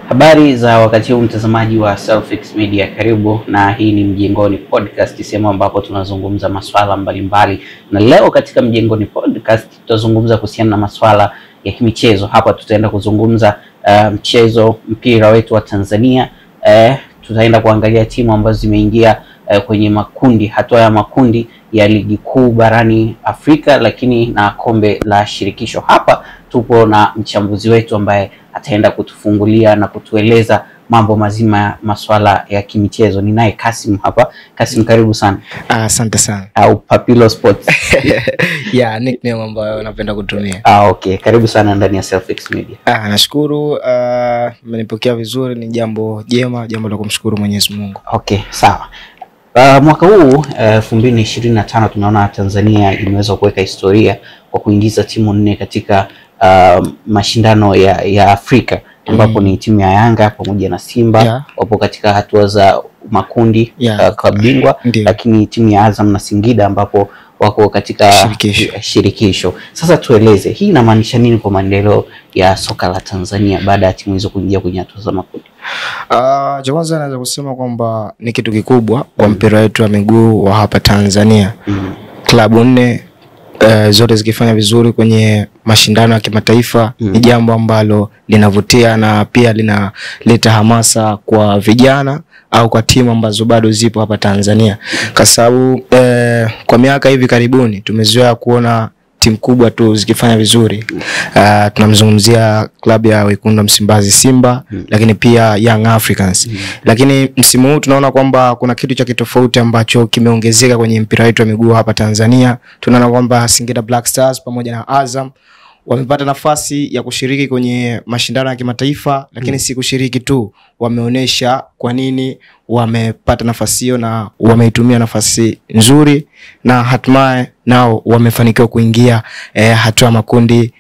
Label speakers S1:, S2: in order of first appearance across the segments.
S1: Habari za wakati huu mtazamaji wa Selfix Media, karibu na hii ni Mjengoni Podcast, sehemu ambapo tunazungumza masuala mbalimbali. Na leo katika Mjengoni Podcast tutazungumza kuhusiana na masuala ya kimichezo. Hapa tutaenda kuzungumza mpira wetu wa Tanzania. Tutaenda kuangalia timu ambazo zimeingia kwenye makundi, hatua ya makundi ya ligi kuu barani Afrika, lakini na kombe la shirikisho. Hapa tupo na mchambuzi wetu ambaye ataenda kutufungulia na kutueleza mambo mazima ya masuala ya kimichezo. Ninaye Kasim hapa. Kasim, karibu sana.
S2: Asante sana.
S1: Au Papilo Sports.
S2: Yeah, nickname ambayo napenda kutumia.
S1: Okay, karibu sana ndani ya Selfix Media.
S2: Nashukuru, mmenipokea vizuri, ni jambo jema, jambo la kumshukuru Mwenyezi Mungu.
S1: Okay, sawa. Mwaka huu 2025 tunaona Tanzania imeweza kuweka historia kwa kuingiza timu 4 katika mashindano ya Afrika, ambapo ni timu ya Yanga pamoja na Simba wapo katika hatua za makundi kwa bingwa, lakini timu ya Azam na Singida ambapo wako katika shirikisho. Sasa tueleze, hii inamaanisha nini kwa maendeleo ya soka la Tanzania baada ya timu hizo kuingia kwenye hatua za makundi?
S2: Cha kwanza naweza kusema kwamba ni kitu kikubwa kwa mpira wetu wa miguu wa hapa Tanzania. Klabu 4 zote zikifanya vizuri kwenye mashindano ya kimataifa ni jambo ambalo linavutia na pia linaleta hamasa kwa vijana au kwa timu ambazo bado zipo hapa Tanzania, kwa sababu kwa miaka hivi karibuni tumezoea kuona timu kubwa tu zikifanya vizuri. Tunamzungumzia klabu ya Wekundu Msimbazi Simba, lakini pia Young Africans. Lakini msimu huu tunaona kwamba kuna kitu cha kitofauti ambacho kimeongezeka kwenye mpira wetu wa miguu hapa Tanzania. Tunaona kwamba Singida Black Stars pamoja na Azam wamepata nafasi ya kushiriki kwenye mashindano ya kimataifa, lakini si kushiriki tu, wameonesha kwa nini wamepata nafasi hiyo na wameitumia nafasi nzuri, na hatimaye nao wamefanikiwa kuingia hatua makundi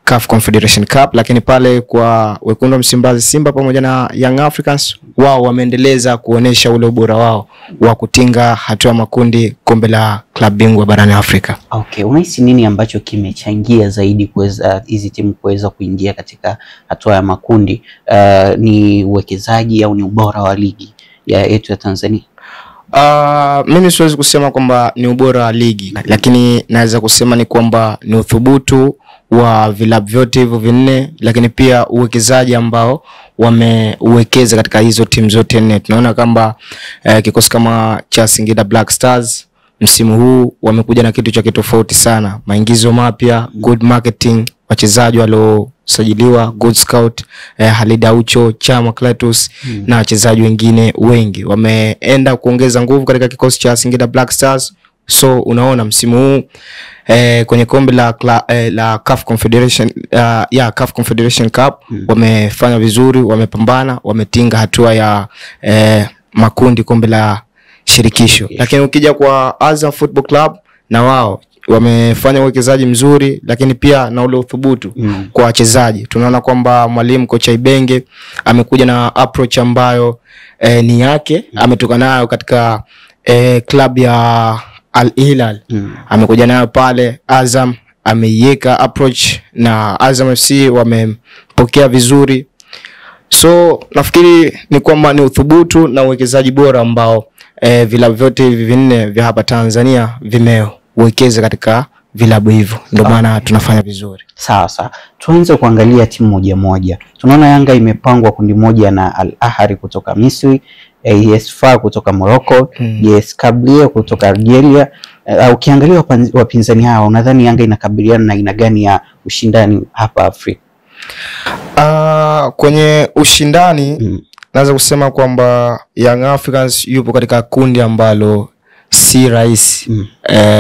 S2: CAF Confederation Cup. Lakini pale kwa Wekundu Msimbazi Simba pamoja na Young Africans, wao wameendeleza kuonesha ule ubora wao wa kutinga hatua makundi kombe la klabu bingwa barani Afrika.
S1: Okay, unahisi nini ambacho kimechangia zaidi kuweza hizi timu kuweza kuingia katika hatua ya makundi? Ni uwekezaji au ni ubora wa ligi yetu ya Tanzania?
S2: Mimi siwezi kusema kwamba ni ubora wa ligi, lakini naweza kusema ni kwamba ni uthubutu wa vilabu vyote hivyo 4, lakini pia uwekezaji ambao wameuwekeza katika hizo timu zote 4. Tunaona kwamba kikosi kama cha Singida Black Stars msimu huu wamekuja na kitu cha kitofauti sana, maingizo mapya, good marketing, wachezaji waliosajiliwa, good scout, Halid Aucho, Chama Cletus na wachezaji wengine wengi wameenda kuongeza nguvu katika kikosi cha Singida Black Stars. So unaona msimu huu kwenye kombe la CAF Confederation CAF Confederation Cup wamefanya vizuri, wamepambana, wametinga hatua ya makundi kombe la shirikisho. Lakini ukija kwa Azam Football Club, na wao wamefanya uwekezaji mzuri, lakini pia na ule uthubutu kwa wachezaji. Tunaona kwamba mwalimu kocha Ibenge amekuja na approach ambayo ni yake, ametoka nayo katika club ya Al Hilal. Amekuja nayo pale Azam, ameiweka approach na Azam FC wamempokea vizuri. So nafikiri ni kwamba ni uthubutu na uwekezaji bora ambao vilabu vyote hivi 4 vya hapa Tanzania vimewekeza katika vilabu hivyo, ndio maana tunafanya vizuri.
S1: Sawa. Tuanze kuangalia timu moja moja. Tunaona Yanga imepangwa kundi moja na Al Ahly kutoka Misri, AS FAR kutoka Morocco, JS Kabylie kutoka Algeria. Ukiangalia wapinzani hao, unadhani Yanga inakabiliana na aina gani ya ushindani hapa Afrika?
S2: Kwenye ushindani naweza kusema kwamba Young Africans yupo katika kundi ambalo si rahisi.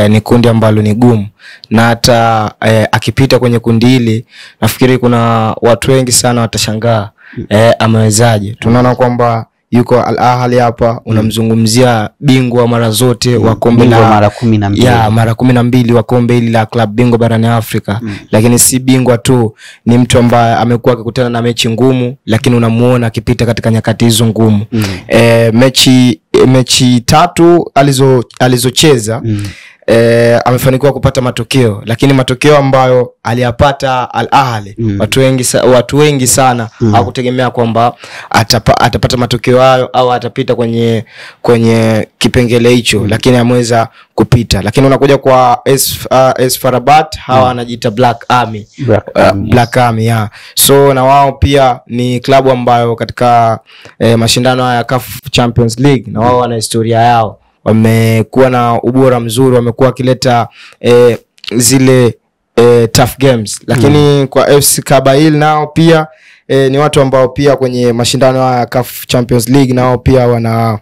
S2: Ni kundi ambalo ni gumu, na hata akipita kwenye kundi hili nafikiri kuna watu wengi sana watashangaa amewezaje. Tunaona kwamba yuko Al Ahly hapa, unamzungumzia bingwa mara zote wa kombe la
S1: mara 12.
S2: Mara 12 wa kombe hili la club bingwa barani Afrika. Lakini si bingwa tu, ni mtu ambaye amekuwa akikutana na mechi ngumu, lakini unamuona akipita katika nyakati hizo ngumu. Mechi mechi 3 alizocheza amefanikiwa kupata matokeo, lakini matokeo ambayo aliyapata Al Ahly watu wengi sana hawakutegemea kwamba atapata matokeo hayo au atapita kwenye kipengele hicho, lakini ameweza kupita. Lakini unakuja kwa AS FAR Rabat, hawa wanajiita Black Army. Black Army, yeah. So na wao pia ni klabu ambayo katika mashindano haya CAF Champions League, na wao wana historia yao, wamekuwa na ubora mzuri, wamekuwa wakileta zile tough games. Lakini kwa FC Kabail nao pia ni watu ambao pia kwenye mashindano ya CAF Champions League nao pia wana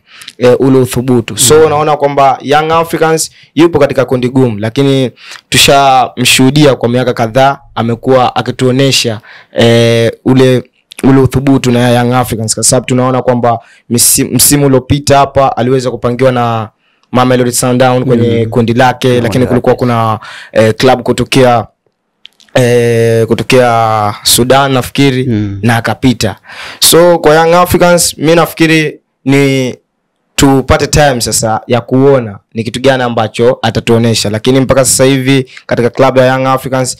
S2: ule uthubutu. So unaona kwamba Young Africans yupo katika kundi gumu, lakini tushamshuhudia kwa miaka kadhaa amekuwa akituonesha ule uthubutu na Young Africans, kwa sababu tunaona kwamba msimu uliopita hapa aliweza kupangiwa na Mamelodi Sundowns kwenye kundi lake, lakini kulikuwa kuna club kutokea Sudan nafikiri na akapita. So kwa Young Africans mimi nafikiri ni tupate time sasa ya kuona ni kitu gani ambacho atatuonesha, lakini mpaka sasa hivi katika club ya Young Africans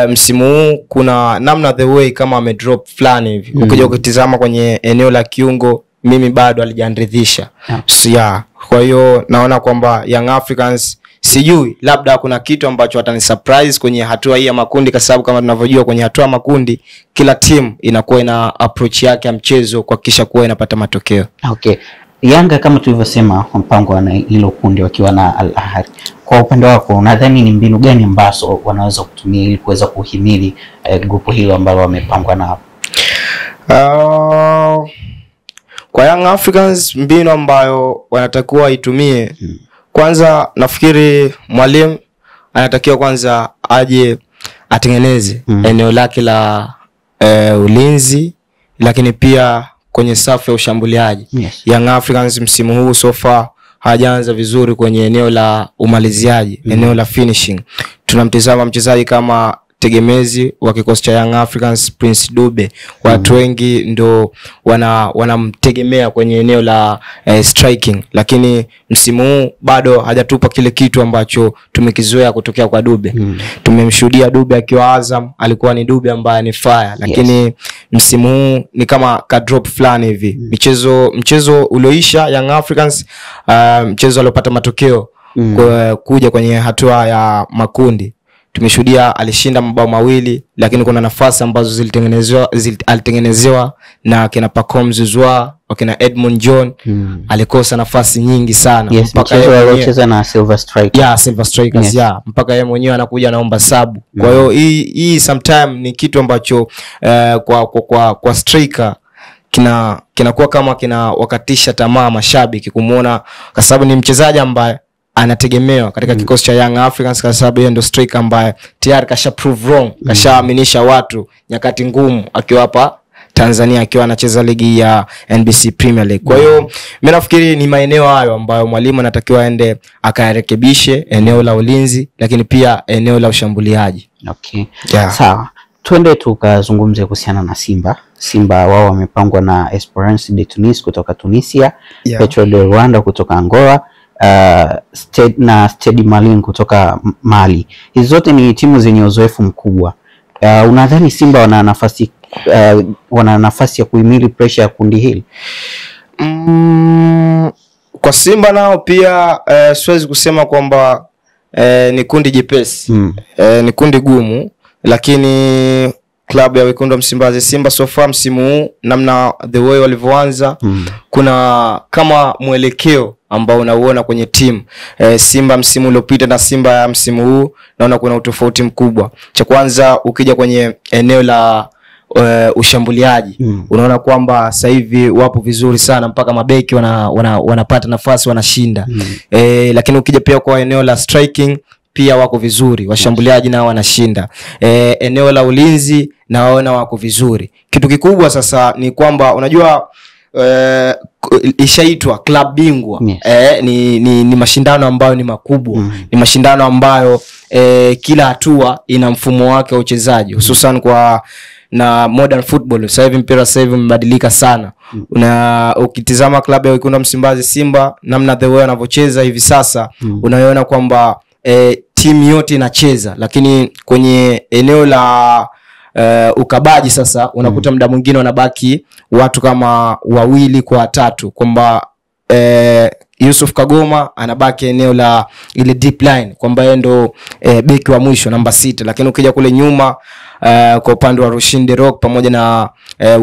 S2: msimu huu kuna namna the way kama amedrop fulani hivi. Ukija ukitizama kwenye eneo la kiungo, mimi bado alijanridhisha. So yeah, kwa hiyo naona kwamba Young Africans, sijui labda kuna kitu ambacho atani surprise kwenye hatua hii ya makundi, kwa sababu kama tunavyojua kwenye hatua ya makundi kila team inakuwa ina approach yake ya mchezo kuhakikisha kuwa inapata matokeo.
S1: Okay. Yanga kama tulivyosema mpango na hilo kundi wakiwa na Al Ahly. Kwa upande wako unadhani ni mbinu gani ambazo wanaweza kutumia ili kuweza kuhimili grupu hilo ambalo wamepangwa nao?
S2: Kwa Young Africans mbinu ambayo wanatakiwa itumie, kwanza nafikiri mwalimu anatakiwa kwanza aje atengeneze eneo lake la ulinzi, lakini pia kwenye safu ya ushambuliaji. Young Africans msimu huu so far hajaanza vizuri kwenye eneo la umaliziaji, eneo la finishing. Tunamtazama mchezaji kama tegemezi wa kikosi cha Young Africans, Prince Dube. Watu wengi ndo wanamtegemea kwenye eneo la striking, lakini msimu huu bado hajatupa kile kitu ambacho tumekizoea kutokea kwa Dube. Tumemshuhudia Dube akiwa Azam, alikuwa ni Dube ambaye ni fire, lakini msimu huu ni kama ka drop fulani hivi. Mchezo ulioisha Young Africans, mchezo aliopata matokeo kuja kwenye hatua ya makundi, tumeshuhudia alishinda mabao 2, lakini kuna nafasi ambazo alitengenezewa na kina Pacome Zouzoua, wakina Edmond John, alikosa nafasi nyingi sana.
S1: Mpaka yeye alicheza na Silver Strikers.
S2: Silver Strikers, mpaka yeye mwenyewe anakuja anaomba sabu. Kwa hiyo hii sometime ni kitu ambacho kwa striker kinakuwa kama kina wakatisha tamaa mashabiki kumuona, kwa sababu ni mchezaji ambaye anategemewa katika kikosi cha Young Africans, kwa sababu yeye ndo striker ambaye tayari kasha prove wrong, kashaaminisha watu nyakati ngumu akiwa hapa Tanzania, akiwa anacheza ligi ya NBC Premier League. Kwa hiyo mimi nafikiri ni maeneo hayo ambayo mwalimu anatakiwa aende akayarekebishe, eneo la ulinzi lakini pia eneo la ushambuliaji.
S1: Okay. Sawa. Twende tukazungumze kuhusiana na Simba. Simba wao wamepangwa na Esperance de Tunis kutoka Tunisia, Petro de Rwanda kutoka Angola, Stade Malien kutoka Mali. Hizo zote ni timu zenye uzoefu mkubwa. Unadhani Simba wana nafasi ya kuhimili pressure ya kundi hili?
S2: Kwa Simba nao pia siwezi kusema kwamba ni kundi jepesi. Ni kundi gumu, lakini klabu ya Wekundu wa Msimbazi Simba so far msimu huu, namna the way walivyoanza, kuna kama mwelekeo ambao unauona kwenye timu. Simba msimu uliopita na Simba ya msimu huu naona kuna utofauti mkubwa. Cha kwanza ukija kwenye eneo la ushambuliaji, unaona kwamba sasa hivi wapo vizuri sana, mpaka mabeki wanapata nafasi wanashinda. Lakini ukija pia kwa eneo la striking pia wako vizuri, washambuliaji nao wanashinda. Eneo la ulinzi naona wako vizuri. Kitu kikubwa sasa ni kwamba unajua ishaitwa club bingwa. Ni mashindano ambayo ni makubwa. Ni mashindano ambayo kila hatua ina mfumo wake wa uchezaji, hususan kwa na modern football. Sasa hivi mpira sasa hivi umebadilika sana. Na ukitizama klabu ya Wekundu Msimbazi Simba, namna the way wanavyocheza hivi sasa, unaona kwamba timu yote inacheza, lakini kwenye eneo la ukabaji sasa unakuta muda mwingine wanabaki watu kama 2 kwa 3, kwamba Yusuf Kagoma anabaki eneo la ile deep line, kwamba yeye ndo beki wa mwisho namba 6. Lakini ukija kule nyuma kwa upande wa Rushin De Rock pamoja na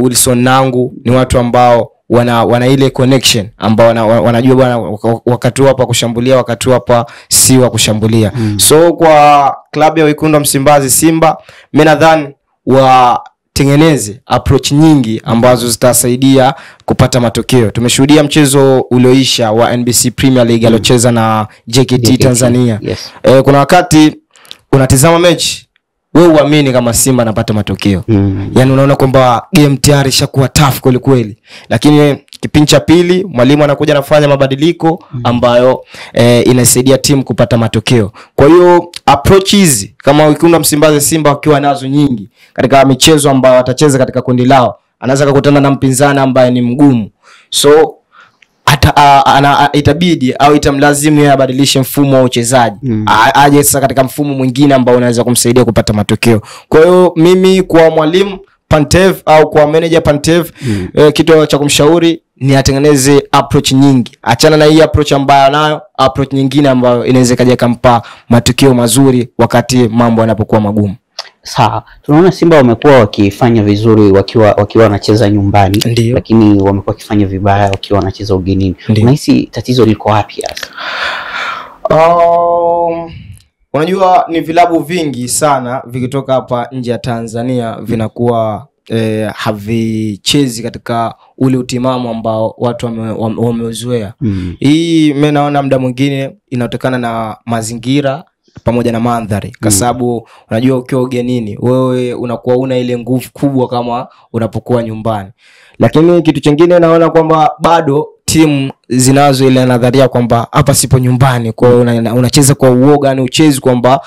S2: Wilson Nangu, ni watu ambao wana ile connection, ambao wanajua bwana wakati hapa kushambulia, wakati hapa si wa kushambulia. So kwa klabu ya Wekundu Msimbazi Simba, mimi nadhani watengeneze approach nyingi ambazo zitasaidia kupata matokeo. Tumeshuhudia mchezo ulioisha wa NBC Premier League aliocheza na JKT Tanzania.
S1: Yes.
S2: Kuna wakati unatizama mechi, wewe uamini kama Simba anapata matokeo. Yaani unaona kwamba game tayari ishakuwa tough kweli kweli. Lakini kipindi cha pili mwalimu anakuja anafanya mabadiliko ambayo inasaidia timu kupata matokeo. Kwa hiyo approach hizi kama Wekundu Msimbazi Simba wakiwa nazo nyingi katika michezo ambayo watacheza katika kundi lao, anaweza kukutana na mpinzani ambaye ni mgumu. So itabidi au itamlazimu yeye abadilishe mfumo wa uchezaji, aje sasa katika mfumo mwingine ambao unaweza kumsaidia kupata matokeo. Kwa hiyo mimi kwa mwalimu Pantev au kwa manager Pantev, kitu cha kumshauri ni atengeneze approach nyingi. Achana na hii approach ambayo anayo, approach nyingine ambayo inaweza kaja kumpa matokeo mazuri wakati mambo yanapokuwa magumu.
S1: Sawa. Tunaona Simba wamekuwa wakifanya vizuri wakiwa wanacheza nyumbani.
S2: Ndiyo.
S1: Lakini wamekuwa wakifanya vibaya wakiwa wanacheza ugenini. Unahisi tatizo liko wapi hasa?
S2: Unajua ni vilabu vingi sana vikitoka hapa nje ya Tanzania vinakuwa havichezi katika ule utimamu ambao watu wamezoea. Hii mimi naona muda mwingine inatokana na mazingira pamoja na mandhari, kwa sababu unajua ukiwa ugenini wewe unakuwa una ile nguvu kubwa kama unapokuwa nyumbani. Lakini kitu kingine naona kwamba bado timu zinazo ile nadharia kwamba hapa sipo nyumbani, kwa hiyo unacheza kwa uoga, ni uchezi kwamba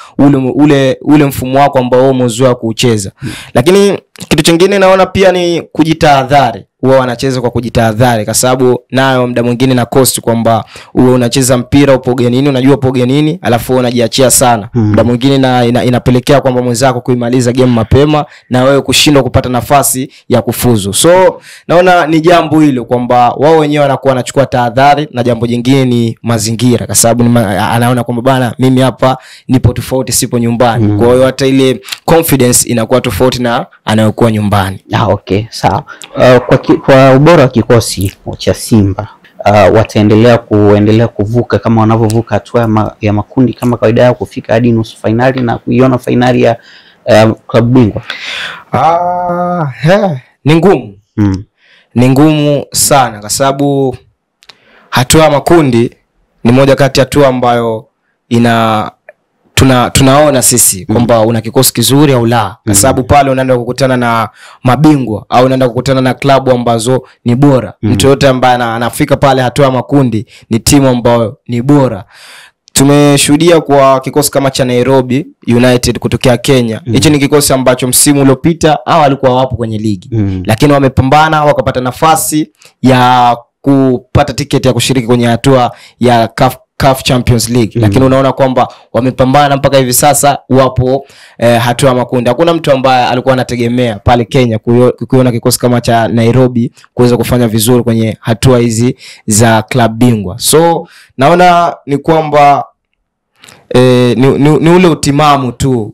S2: ule mfumo wako ambao umezoea kuucheza. Lakini kitu kingine naona pia ni kujitahadhari. Wao wanacheza kwa kujitahadhari, kwa sababu nayo muda mwingine na cost kwamba wewe unacheza mpira upo ugenini, unajua upo ugenini, alafu unajiachia sana. Muda mwingine inapelekea kwamba mwenzako kuimaliza game mapema na wewe kushindwa kupata nafasi ya kufuzu. So naona ni jambo hilo kwamba wao wenyewe wanakuwa wanachukua tahadhari, na jambo jingine ni mazingira, kwa sababu anaona kwamba bana mimi hapa nipo tofauti, sipo nyumbani. Kwa hiyo hata ile confidence inakuwa tofauti na anayokuwa nyumbani.
S1: Okay, sawa. Kwa ubora wa kikosi cha Simba, wataendelea kuvuka kama wanavyovuka hatua ya makundi kama kawaida yao kufika hadi nusu finali na kuiona finali ya klabu bingwa?
S2: Ni ngumu. Ni ngumu sana, kwa sababu hatua ya makundi ni moja kati ya hatua ambayo tunaona sisi kwamba una kikosi kizuri au la, kwa sababu pale unaenda kukutana na mabingwa au unaenda kukutana na klabu ambazo ni bora. Mtu yote ambaye anafika pale hatua ya makundi ni timu ambayo ni bora. Tumeshuhudia kwa kikosi kama cha Nairobi United kutokea Kenya. Hicho ni kikosi ambacho msimu uliopita hao walikuwa wapo kwenye ligi, lakini wamepambana wakapata nafasi ya kupata tiketi ya kushiriki kwenye hatua ya CAF Champions League. Lakini unaona kwamba wamepambana mpaka hivi sasa wapo hatua makundi. Hakuna mtu ambaye alikuwa anategemea pale Kenya kuiona kikosi kama cha Nairobi kuweza kufanya vizuri kwenye hatua hizi za club bingwa. So naona ni kwamba ni ule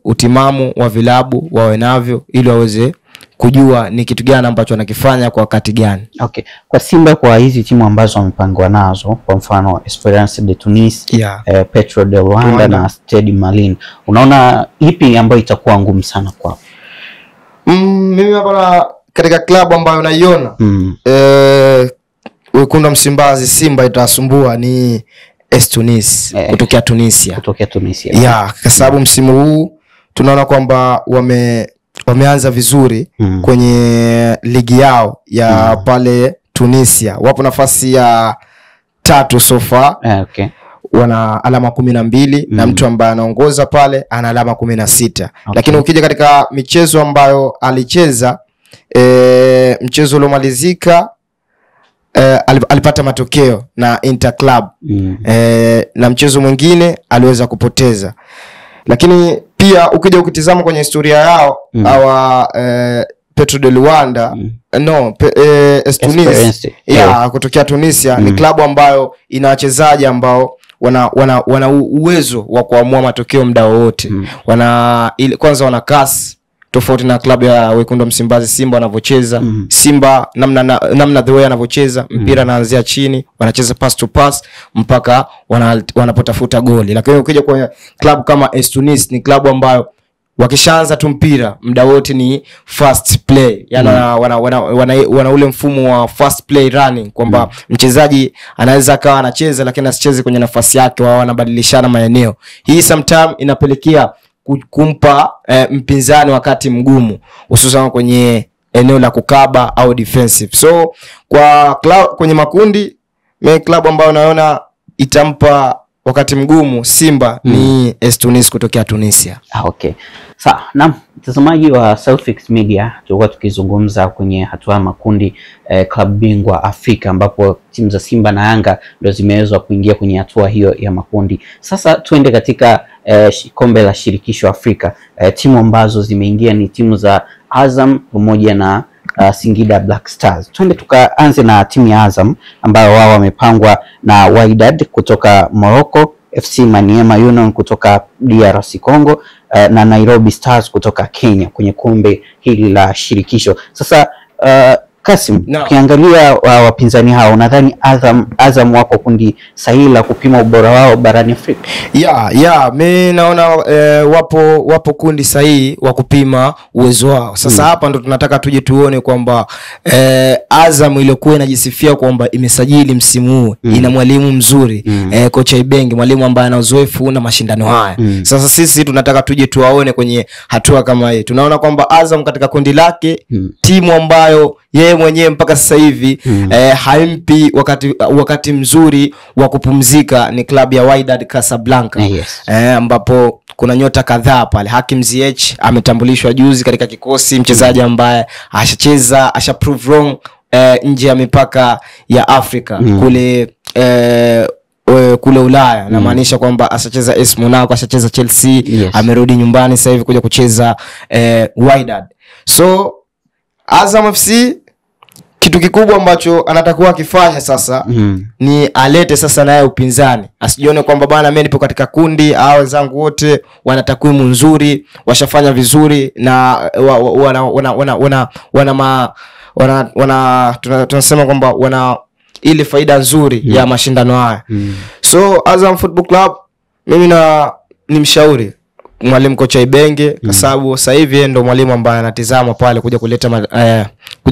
S2: utimamu wa vilabu wawe navyo ili waweze kujua ni kitu gani ambacho wanakifanya kwa wakati gani.
S1: Okay. Kwa Simba, kwa hizi timu ambazo wamepangwa nazo, kwa mfano Esperance de Tunis, Petro de Luanda na Stade Malien, unaona ipi ambayo itakuwa ngumu sana kwao?
S2: Mimi hapa katika klabu ambayo naiona Wekundu Msimbazi Simba itasumbua ni AS Tunis kutokea Tunisia. Kwa sababu msimu huu tunaona kwamba wameanza vizuri kwenye ligi yao ya pale Tunisia. Wapo nafasi ya 3 so far. wana alama 12 na mtu ambaye anaongoza pale ana alama 16. Okay. Lakini ukija katika michezo ambayo alicheza, mchezo uliomalizika alipata matokeo na Inter Club. Na mchezo mwingine aliweza kupoteza. Lakini pia ukija ukitizama kwenye historia yao hawa Petro de Luanda Tunis, kutokea Tunisia, ni klabu ambayo ina wachezaji ambao wana uwezo wa kuamua matokeo muda wote. Kwanza wana kasi tofauti na klabu ya Wekundu Msimbazi Simba wanavyocheza. Simba namna the way anavyocheza, mpira naanzia chini, wanacheza pass to pass mpaka wanapotafuta goli. Lakini ukija kwa klabu kama Tunis, ni klabu ambayo wakishaanza tu mpira muda wote ni fast play. Yaani wana ule mfumo wa fast play running, kwamba mchezaji anaweza akawa anacheza lakini asicheze kwenye nafasi yake, wao wanabadilishana maeneo. Hii sometimes inapelekea kumpa mpinzani wakati mgumu, hususan kwenye eneo la kukaba au defensive. So kwenye makundi, klabu ambayo naona itampa wakati mgumu Simba ni Tunis kutokea Tunisia.
S1: Okay. Sawa, na mtazamaji wa Selfix Media, tulikuwa tukizungumza kwenye hatua makundi klabu bingwa Afrika, ambapo timu za Simba na Yanga ndio zimeweza kuingia kwenye hatua hiyo ya makundi. Sasa tuende katika kombe la shirikisho Afrika. Timu ambazo zimeingia ni timu za Azam pamoja na Singida Black Stars. Tuende tukaanze na timu ya Azam ambayo wao wamepangwa na Wydad kutoka Morocco, FC Maniema Union kutoka DRC Congo, na Nairobi Stars kutoka Kenya kwenye kombe hili la shirikisho. Sasa Kasim, ukiangalia wapinzani hao, nadhani Azam wako kundi sahihi la kupima ubora wao barani Afrika? Mimi naona wapo kundi sahihi wa kupima uwezo wao. Sasa hapa ndo tunataka tuje tuone kwamba Azam iliyokuwa inajisifia kwamba imesajili msimu huu, ina mwalimu mzuri, kocha Ibenge, mwalimu ambaye ana uzoefu na mashindano haya. Sasa sisi tunataka tuje tuwaone kwenye hatua kama hii. Tunaona kwamba Azam katika kundi lake, timu ambayo yeye mwenyewe mpaka sasa hivi haimpi wakati mzuri wa kupumzika ni klabu ya Wydad Casablanca. Ambapo kuna nyota kadhaa pale. Hakim Ziyech ametambulishwa juzi katika kikosi, mchezaji ambaye asha prove wrong nje ya mipaka ya Afrika, kule Ulaya. Na maanisha kwamba asacheza AS Monaco, asacheza Chelsea, amerudi nyumbani sasa hivi kuja kucheza Wydad. So Azam FC kitu kikubwa ambacho anatakuwa akifanya sasa ni alete sasa naye upinzani. Asijione kwamba bana mimi nipo katika kundi au wenzangu wote wana takwimu nzuri, washafanya vizuri na tunasema kwamba wana ile faida nzuri ya mashindano haya. So Azam Football Club, mimi ni mshauri mwalimu kocha Ibenge, kwa sababu sasa hivi ndo mwalimu ambaye anatizama pale kuja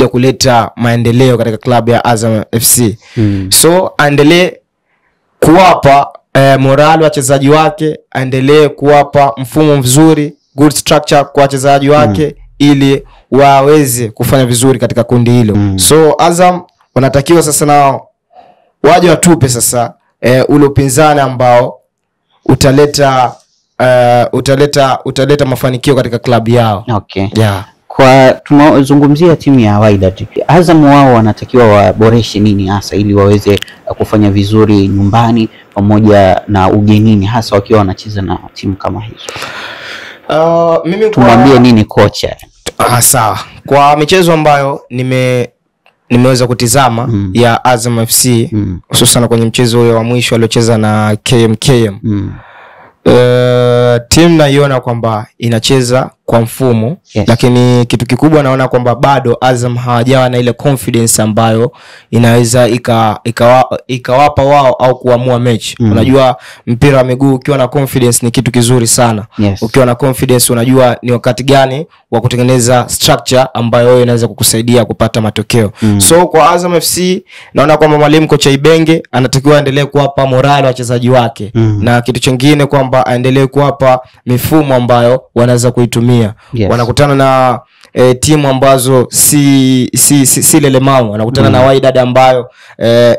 S1: kuleta maendeleo katika klabu ya Azam FC. So aendelee kuwapa morale wachezaji wake, aendelee kuwapa mfumo mzuri, good structure kwa wachezaji wake, ili waweze kufanya vizuri katika kundi hilo. So Azam wanatakiwa sasa nao waje watupe sasa ule upinzani ambao utaleta mafanikio katika klabu yao. Okay. Kwa tunazungumzia timu ya Wydad, Azam wao wanatakiwa waboreshe nini hasa ili waweze kufanya vizuri nyumbani pamoja na ugenini, hasa wakiwa wanacheza na timu kama hizo? Tumwambie nini kocha?
S2: Sawa. Kwa michezo ambayo nimeweza kutizama ya Azam FC, hususan kwenye mchezo ule wa mwisho aliocheza na KMKM, timu naiona kwamba inacheza kwa mfumo, lakini kitu kikubwa naona kwamba bado Azam hawajawa na ile confidence ambayo inaweza ikawapa wao au kuamua mechi. Unajua mpira wa miguu ukiwa na confidence ni kitu kizuri sana. Ukiwa na confidence unajua ni wakati gani wa kutengeneza structure ambayo wewe inaweza kukusaidia kupata matokeo. So kwa Azam FC naona kwamba mwalimu kocha Ibenge anatakiwa aendelee kuwapa morale wachezaji wake, na kitu kingine kwamba kwamba aendelee kuwapa mifumo ambayo wanaweza kuitumia.
S1: Yes.
S2: Wanakutana na timu ambazo si lelemao, wanakutana na Wydad ambayo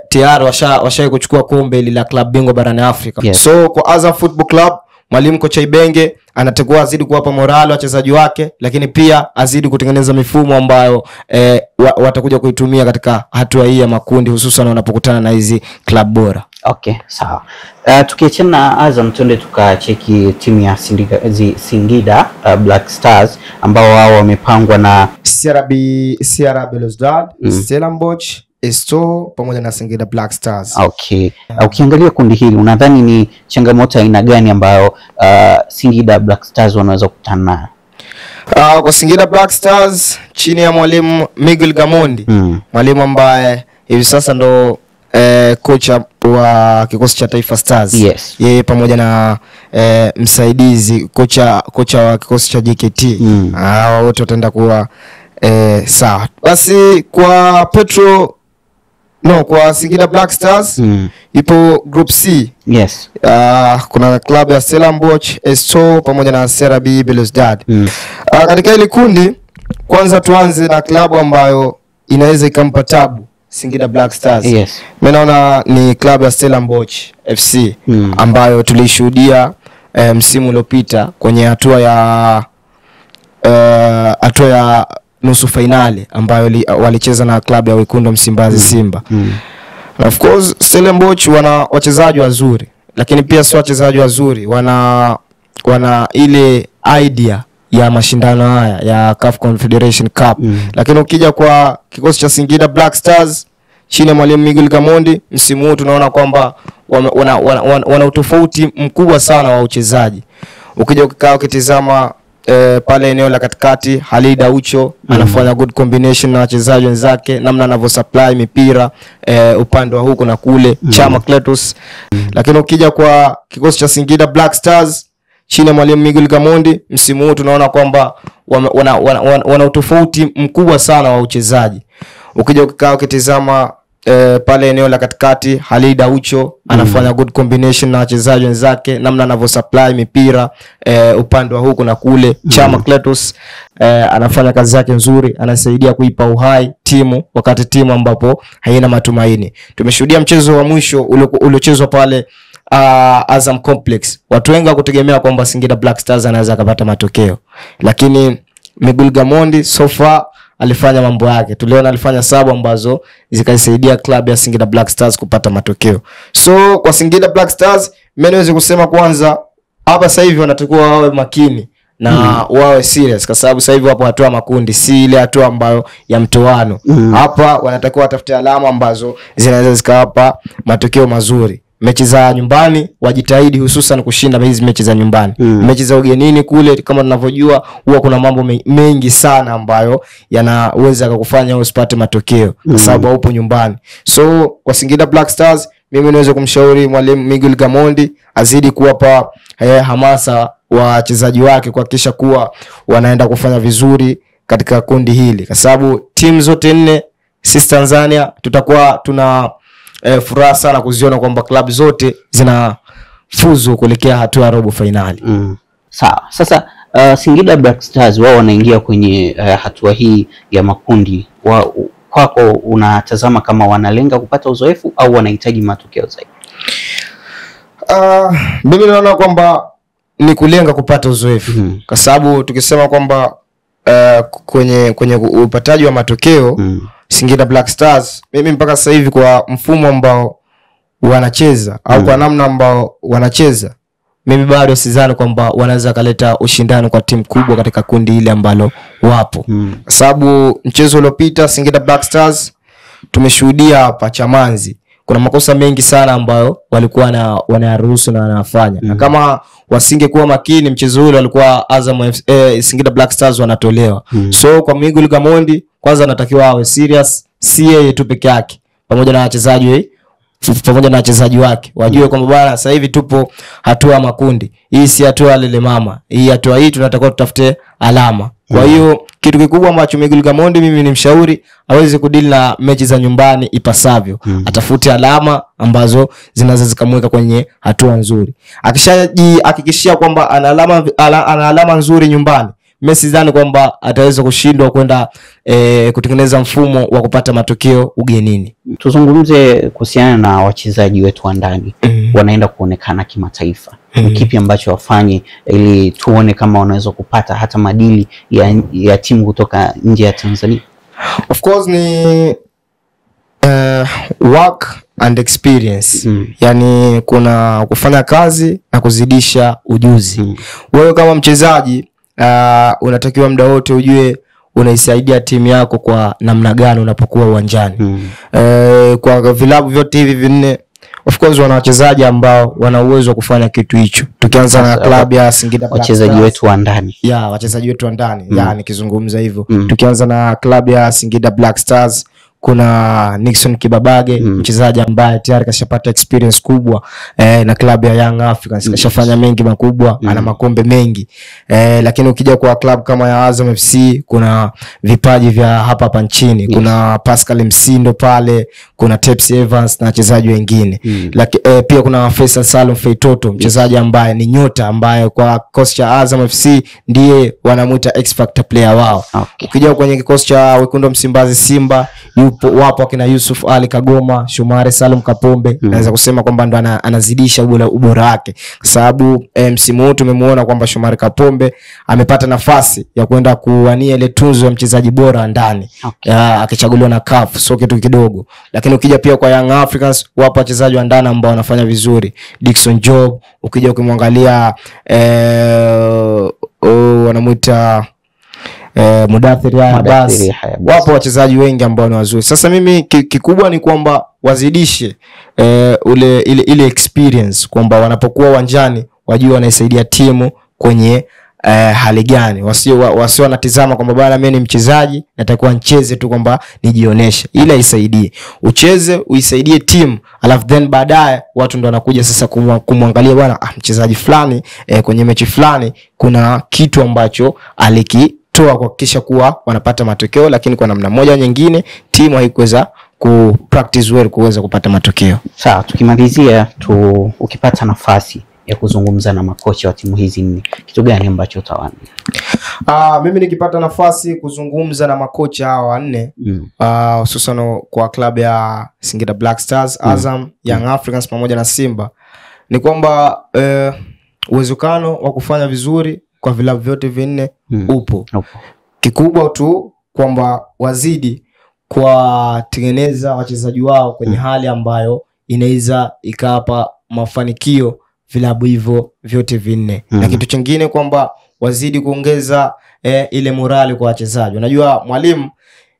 S2: tayari washawahi kuchukua kombe ile la klabu bingwa barani Afrika.
S1: Yes.
S2: So kwa Azam Football Club, mwalimu kocha Ibenge anatakiwa azidi kuwapa morale wachezaji wake, lakini pia azidi kutengeneza mifumo ambayo watakuja kuitumia katika hatua hii ya makundi, hususan wanapokutana na hizi klabu bora.
S1: Okay, sawa. Tukiachana na Azam, twende tukacheki timu ya Singida Black Stars ambao wao wamepangwa na
S2: CR Belouizdad, Stellenbosch, Esto pamoja na Singida Black Stars.
S1: Okay. Ukiangalia kundi hili unadhani ni changamoto aina gani ambayo Singida Black Stars wanaweza kukutana nayo?
S2: Kwa Singida Black Stars chini ya mwalimu Miguel Gamondi, mwalimu ambaye hivi sasa ndo kocha wa kikosi cha Taifa Stars.
S1: Yes.
S2: Yeye pamoja na msaidizi kocha wa kikosi cha JKT. Hao wote wataenda kuwa sawa. Basi kwa kwa Singida Black Stars ipo group C.
S1: Yes.
S2: Kuna klabu ya Stellenbosch, Esto pamoja na CR Belouizdad. Katika ile kundi, kwanza tuanze na klabu ambayo inaweza ikampa tabu Singida Black Stars.
S1: Yes.
S2: Mimi naona ni klabu ya Stellenbosch FC ambayo tulishuhudia msimu uliopita kwenye hatua ya nusu finali ambayo walicheza na klabu ya Wekundu Msimbazi Simba. Na of course Stellenbosch wana wachezaji wazuri, lakini pia sio wachezaji wazuri, wana ile idea ya mashindano haya ya CAF Confederation Cup. Lakini ukija kwa kikosi cha Singida Black Stars chini ya mwalimu Miguel Gamondi, msimu huu tunaona kwamba wana utofauti mkubwa sana wa uchezaji. Ukija ukitizama pale eneo la katikati, Halid Aucho anafanya good combination na wachezaji wenzake, namna anavyo supply mipira upande wa huko na kule, Chama Cletus. Lakini ukija kwa kikosi cha Singida Black Stars chini ya mwalimu Miguel Gamondi, msimu huu tunaona kwamba wana utofauti mkubwa sana wa uchezaji. Ukija ukitizama pale eneo la katikati, Halid Aucho anafanya good combination na wachezaji wenzake, namna anavyo supply mipira upande wa huko na kule, Chama Cletus anafanya kazi yake nzuri, anasaidia kuipa uhai timu wakati timu ambapo haina matumaini. Tumeshuhudia mchezo wa mwisho uliochezwa pale Azam Complex, watu wengi kutegemea kwamba Singida Black Stars anaweza kupata matokeo, lakini Miguel Gamondi so far alifanya mambo yake. Tuliona alifanya sababu ambazo zikaisaidia klabu ya Singida Black Stars kupata matokeo. So kwa Singida Black Stars mimi naweza kusema kwanza hapa sasa hivi wanatakiwa wawe makini na wawe serious, kwa sababu sasa hivi wapo hatua makundi, si ile hatua ambayo ya mtoano. Hapa wanatakiwa watafute alama ambazo zinaweza zikawapa matokeo mazuri. Mechi za nyumbani wajitahidi hususan kushinda hizi mechi za nyumbani. Mechi za ugenini kule kama tunavyojua huwa kuna mambo mengi sana ambayo yanaweza kukufanya usipate matokeo kwa sababu upo nyumbani. So kwa Singida Black Stars mimi naweza kumshauri mwalimu Miguel Gamondi azidi kuwapa hamasa wachezaji wake kuhakikisha kuwa wanaenda kufanya vizuri katika kundi hili, kwa sababu timu zote nne sisi Tanzania tutakuwa tuna furaha sana kuziona kwamba klabu zote zinafuzu kuelekea hatua ya robo finali.
S1: Sawa. Sasa Singida Black Stars wao wanaingia kwenye hatua hii ya makundi. Kwako unatazama kama wanalenga kupata uzoefu au wanahitaji matokeo zaidi?
S2: Mimi naona kwamba ni kulenga kupata uzoefu. Kwa sababu tukisema kwamba kwenye upataji wa matokeo Singida Black Stars, mimi mpaka sasa hivi kwa mfumo ambao wanacheza au kwa namna ambao wanacheza, mimi bado sidhani kwamba wanaweza kaleta ushindani kwa timu kubwa katika kundi ile ambalo wapo. Kwa sababu mchezo uliopita Singida Black Stars tumeshuhudia hapa Chamanzi kuna makosa mengi sana ambayo walikuwa wanaruhusu na wanafanya. Na kama wasingekuwa makini mchezo ule walikuwa Azam Singida Black Stars wanatolewa. So kwa Miguel Gamondi kwanza anatakiwa awe serious, si yeye tu peke yake, pamoja na wachezaji wake wajue kwamba bwana sasa hivi tupo hatua makundi. Hii si hatua lele mama. Hii hatua hii tunatakiwa tutafute alama. Kwa hiyo kitu kikubwa ambacho Miguel Gamondi mimi ni mshauri aweze kudili na mechi za nyumbani ipasavyo. Atafute alama ambazo zinaweza zikamweka kwenye hatua nzuri. Akishajihakikishia kwamba ana alama nzuri nyumbani, Messi sidhani kwamba ataweza kushindwa kwenda kutengeneza mfumo wa kupata matokeo ugenini.
S1: Tuzungumze kuhusiana na wachezaji wetu wa ndani. Wanaenda kuonekana kimataifa. Kipi ambacho wafanye ili tuone kama wanaweza kupata hata madili ya timu kutoka nje ya Tanzania?
S2: Of course ni work and experience. Yani kuna kufanya kazi na kuzidisha ujuzi. Wewe kama mchezaji unatakiwa muda wote ujue unaisaidia timu yako kwa namna gani unapokuwa uwanjani. Kwa vilabu vyote hivi vinne of course wana wachezaji ambao wana uwezo wa kufanya kitu hicho. Tukianza na klabu ya Singida Black Stars,
S1: wachezaji wetu wa ndani.
S2: Wachezaji wetu wa ndani. Nikizungumza hivyo. Tukianza na klabu ya Singida Black Stars, kuna Nixon Kibabage, mchezaji ambaye tayari kashapata experience kubwa na klabu ya Young Africans, kashafanya mengi makubwa, ana makombe mengi. Lakini ukija kwa klabu kama ya Azam FC, kuna vipaji vya hapa nchini. Kuna Pascal Msindo pale, kuna Tepsi Evans na wachezaji wengine. Lakini pia kuna Faisal Salum Feitoto, mchezaji ambaye ni nyota, ambaye kwa kikosi cha Azam FC ndiye wanamuita X Factor player wao. Ukija kwenye kikosi cha Wekundu Msimbazi Simba, wapo kina Yusuf Ali Kagoma, Shumari Salum Kapombe. Naweza kusema kwamba ndo anazidisha ubora wake, kwa sababu msimu huu tumemwona kwamba Shumari Kapombe amepata nafasi ya kwenda kuwania ile tunzo ya mchezaji bora ndani, akichaguliwa na CAF, sio kitu kidogo. Lakini ukija pia kwa Young Africans, wapo wachezaji wa ndani ambao wanafanya vizuri. Dickson Job, ukija ukimwangalia wanamuita Mudathir Basi, wapo wachezaji wengi ambao ni wazuri. Sasa mimi kikubwa ni kwamba wazidishe ile experience, kwamba wanapokuwa uwanjani wajue wanaisaidia timu kwenye hali gani. Wasio wanatazama kwamba bwana mimi ni mchezaji natakiwa nicheze tu kwamba nijioneshe. Ila isaidie, ucheze uisaidie timu, alafu then baadaye watu ndo wanakuja sasa kumwangalia bwana mchezaji fulani kwenye mechi fulani kuna kitu ambacho toa kuhakikisha kuwa wanapata matokeo, lakini kwa namna moja nyingine timu haikuweza ku practice well kuweza kupata matokeo.
S1: Sawa, tukimalizia ukipata nafasi ya kuzungumza na makocha wa timu hizi nne, kitu gani ambacho utawaambia?
S2: Mimi nikipata nafasi kuzungumza na makocha hawa wanne, hususan kwa klabu ya Singida Black Stars, Azam, Young Africans pamoja na Simba, ni kwamba uwezekano wa kufanya vizuri kwa vilabu vyote vinne upo. Kikubwa tu kwamba wazidi kwa tengeneza wachezaji wao kwenye hali ambayo inaweza ikapa mafanikio vilabu hivyo vyote vinne. Na kitu kingine kwamba wazidi kuongeza ile morali kwa wachezaji. Unajua mwalimu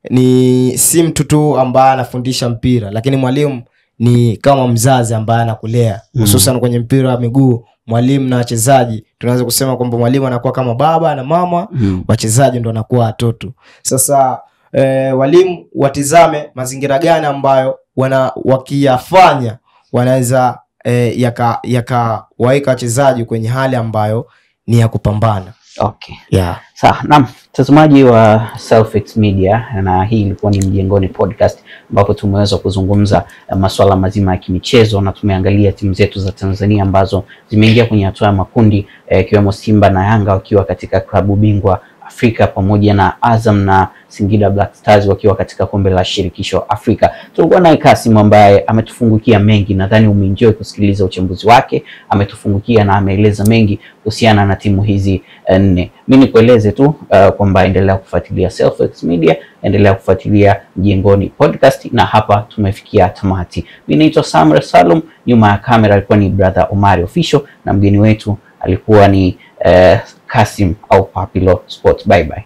S2: ni si mtu tu ambaye anafundisha mpira, lakini mwalimu ni kama mzazi ambaye anakulea. Hususan kwenye mpira wa miguu, mwalimu na wachezaji tunaweza kusema kwamba mwalimu anakuwa kama baba na mama, wachezaji ndo wanakuwa watoto. Sasa walimu watizame mazingira gani ambayo wakiyafanya wanaweza waika wachezaji kwenye hali ambayo ni ya kupambana. Sawa, naam, mtazamaji wa Selfix Media, na hii ilikuwa ni Mjengoni Podcast ambapo tumeweza kuzungumza masuala mazima ya kimichezo na tumeangalia timu zetu za Tanzania ambazo zimeingia kwenye hatua ya makundi, ikiwemo Simba na Yanga wakiwa katika klabu bingwa Afrika pamoja na Azam na Singida Black Stars wakiwa katika kombe la shirikisho Afrika. Tulikuwa naye Kasim ambaye ametufungukia mengi, nadhani umeenjoy kusikiliza uchambuzi wake. Ametufungukia na ameeleza mengi kuhusiana na timu hizi nne. Mimi nikueleze tu kwamba endelea kufuatilia Selfix Media, endelea kufuatilia Mjengoni Podcast, na hapa tumefikia tamati. Mimi naitwa Samir Salum, nyuma ya kamera alikuwa ni brother Omari Official na mgeni wetu alikuwa ni Kasim au Papilo Sports. Bye bye.